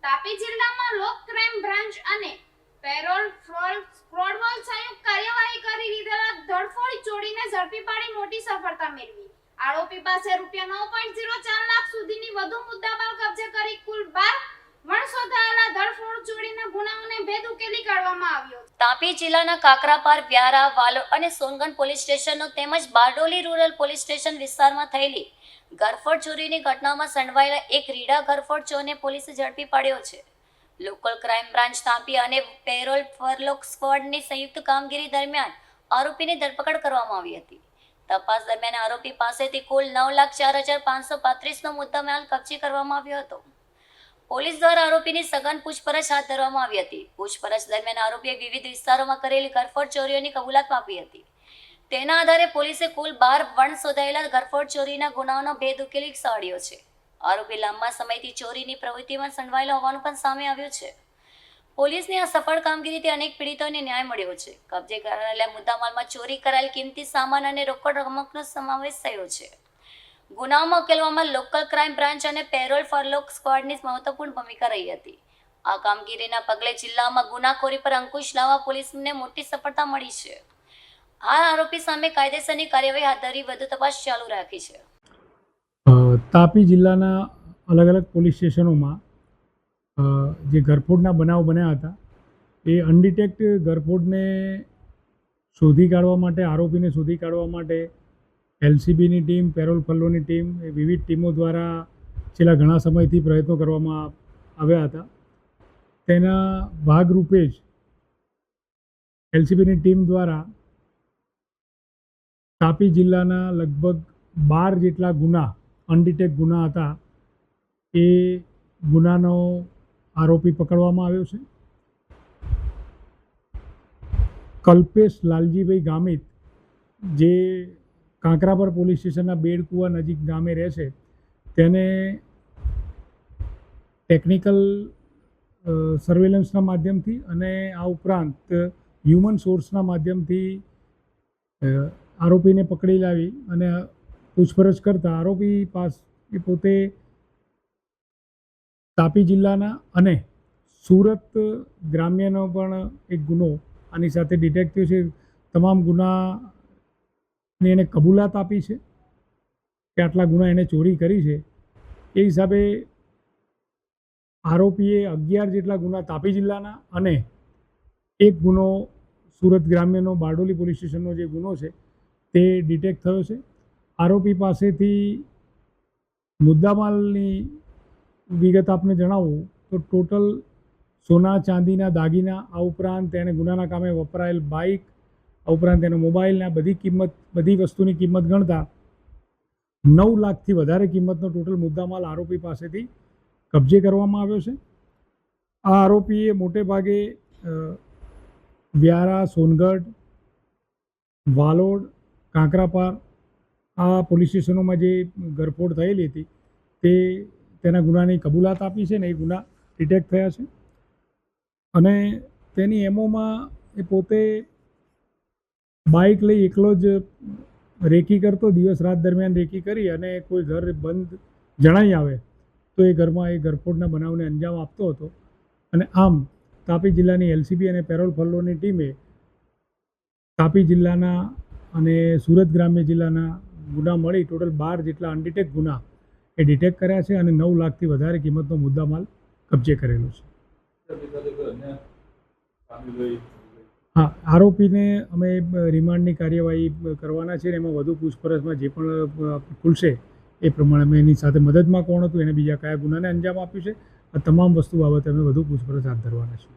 તાપી જિલ્લામાં લોક crime branch અને parole fraud સંયુક્ત કાર્યવાહી કરી લીધેલા ધરફોડ ચોરીને ઝડપી પાડી મોટી સફળતા મેળવી। આરોપી પાસે રૂપિયા 9.04 લાખ સુધીની વધુ મુદ્દામાલ કબજે કરી કુલ 12 શોધાયેલા ધરફોડ ચોરીના ગુનાઓને ભેદ ઉકેલી કાઢવામાં આવ્યો। તાપી જિલ્લાના કાકરાપાર, વ્યારા, વાલોડ અને સોનગઢ પોલીસ સ્ટેશનો તેમજ બારડોલી રૂરલ પોલીસ સ્ટેશન વિસ્તારમાં થયેલી ઘરફોડ ચોરીની ઘટનામાં સંડવાયેલા એક રીડા ઘરફોડ ચોરને પોલીસે ઝડપી પાડ્યો છે। લોકલ ક્રાઇમ બ્રાન્ચ તાપી અને પેરોલ ફરલોક સ્ક્વોડની સંયુક્ત કામગીરી દરમિયાન આરોપીની ધરપકડ કરવામાં આવી હતી। તપાસ દરમિયાન આરોપી પાસેથી કુલ 9,04,535નો મુદ્દામાલ કબજે કરવામાં આવ્યો હતો। પોલીસ દ્વારા આરોપીની સઘન પૂછપરછ હાથ ધરવામાં આવી હતી। પૂછપરછ દરમિયાન આરોપીએ વિવિધ વિસ્તારોમાં કરેલી ઘરફોડ ચોરીઓની કબૂલાત આપી હતી। તેના આધારે પોલીસે કુલ 12 શોધાયેલા ઘરફોડ ચોરીના ગુનાઓનો ભેદ ઉકેલી કાઢ્યો છે। આરોપી લાંબા સમયથી ચોરીની પ્રવૃત્તિમાં સંડવાયેલો હોવાનું પણ સામે આવ્યું છે। પોલીસની આ સફળ કામગીરીથી અનેક પીડિતોને ન્યાય મળ્યો છે। કબજે કરાયેલા મુદ્દામાલમાં ચોરી કરાયેલ કિંમતી સામાન અને રોકડ રકમનો સમાવેશ થયો છે। ગુનાઓમાં ઉકેલવામાં લોકલ ક્રાઇમ બ્રાન્ચ અને પેરોલ ફરલોક સ્ક્વોડની મહત્વપૂર્ણ ભૂમિકા રહી હતી। આ કામગીરીના પગલે જિલ્લામાં ગુનાખોરી પર અંકુશ લાવવા પોલીસને મોટી સફળતા મળી છે। આ આરોપી સામે કાયદેસરની કાર્યવાહી હાથ ધરી વધુ તપાસ ચાલુ રાખી છે। તાપી જિલ્લાના અલગ અલગ પોલીસ સ્ટેશનોમાં જે ઘરફોડના બનાવ બન્યા હતા એ અનડિટેક્ટ ઘરફોડને શોધી કાઢવા માટે, આરોપીને શોધી કાઢવા માટે એલસીબીની ટીમ, પેરોલ ફલ્લોની ટીમ, એ વિવિધ ટીમો દ્વારા છેલ્લા ઘણા સમયથી પ્રયત્નો કરવામાં આવ્યા હતા। તેના ભાગરૂપે જ એલસીબીની ટીમ દ્વારા તાપી જિલ્લાના લગભગ 12 જેટલા ગુના, અનડિટેક્ટ ગુના હતા, એ ગુનાનો આરોપી પકડવામાં આવ્યો છે। કલ્પેશ લાલજીભાઈ ગામિત, જે કાંકરાપર પોલીસ સ્ટેશનના બેડકુવા નજીક ગામે રહે છે, તેને ટેકનિકલ સર્વેલન્સના માધ્યમથી અને આ ઉપરાંત હ્યુમન સોર્સના માધ્યમથી આરોપીને પકડી લાવી અને પૂછપરછ કરતા આરોપી પાસે પોતે તાપી જિલ્લાના અને સુરત ગ્રામ્યનો પણ એક ગુનો આની સાથે ડિટેક્ટ થયો છે। તમામ ગુનાની એને કબૂલાત આપી છે કે આટલા ગુના એને ચોરી કરી છે। એ હિસાબે આરોપીએ 11 જેટલા ગુના તાપી જિલ્લાના અને એક ગુનો સુરત ગ્રામ્યનો બારડોલી પોલીસ સ્ટેશનનો જે ગુનો છે તે ડિટેક્ટ થયો છે। આરોપી પાસેથી મુદ્દામાલની વિગત આપને જણાવું તો ટોટલ સોના ચાંદીના દાગીના, આ ઉપરાંત તેણે ગુનાના કામે વપરાયેલ બાઇક, આ ઉપરાંત તેનો મોબાઈલના બધી વસ્તુની કિંમત ગણતા 9 લાખથી વધારે કિંમતનો ટોટલ મુદ્દામાલ આરોપી પાસેથી કબજે કરવામાં આવ્યો છે। આ આરોપીએ મોટે ભાગે વ્યારા, સોનગઢ, વાલોડ, કાંકરાપાર આ પોલીસ સ્ટેશનોમાં જે ઘરફોડ થયેલી હતી તેના ગુનાની કબૂલાત આપી છે ને એ ગુના ડિટેક્ટ થયા છે। અને તેની એમોમાં એ પોતે બાઇક લઈ એકલો જ રેકી કરતો, દિવસ રાત દરમિયાન રેકી કરી અને કોઈ ઘર બંધ જણાઈ આવે તો એ ઘરમાં એ ઘરફોડના બનાવને અંજામ આપતો હતો। અને આમ તાપી જિલ્લાની એલસીબી અને પેરોલ ફલ્લોની ટીમે તાપી જિલ્લાના અને સુરત ગ્રામ્ય જિલ્લાના ગુના મળી ટોટલ 12 જેટલા અનડિટેક્ટ ગુના એ ડિટેક્ટ કર્યા છે અને 9 લાખથી વધારે કિંમતનો મુદ્દામાલ કબજે કરેલો છે। હા, આરોપીને અમે રિમાન્ડની કાર્યવાહી કરવાના છે અને એમાં વધુ પૂછપરછમાં જે પણ ખુલશે એ પ્રમાણે અમે એની સાથે મદદમાં કોણ હતું, એને બીજા કયા ગુનાને અંજામ આપ્યું છે, આ તમામ વસ્તુ બાબતે અમે વધુ પૂછપરછ હાથ ધરવાના છે।